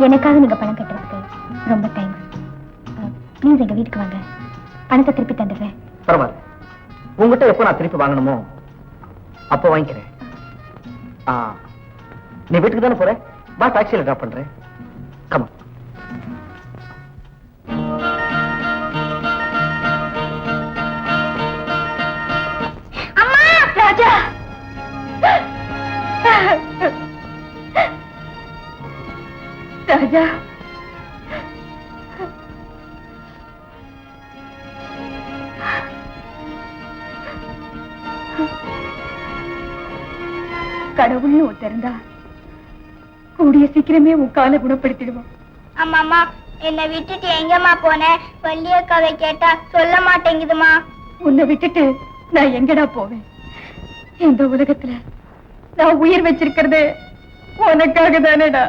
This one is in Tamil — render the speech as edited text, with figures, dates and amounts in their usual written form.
எனக்காக நீங்க பணம் கட்டுறதுக்கு ரொம்ப தேங்க்ஸ். ப்ளீஸ் எங்க வீட்டுக்கு வாங்க, பணத்தை திருப்பி தந்துடுறேன். பரவாயில்ல, உங்ககிட்ட எப்போ நான் திருப்பி வாங்கணுமோ அப்போ வாங்கிக்கிறேன். நீ வீட்டுக்கு தானே போற? வா, டாக்ஸியில டிராப் பண்றேன். கமா. அம்மா, ராஜா, ராஜா, கடவுள்னு ஒருத்தருந்தா கூடிய சீக்கிரமே உன் காலை குணப்படுத்திடுவான். அம்மாமா, என்னை விட்டுட்டு எங்கம்மா போனேன்? வள்ளியக்காவை கேட்டா சொல்ல மாட்டேங்குதுமா. உன்னை விட்டுட்டு நான் எங்கடா போவேன்? இந்த உலகத்துல நான் உயிர் வச்சிருக்கிறது உனக்காக தானேடா.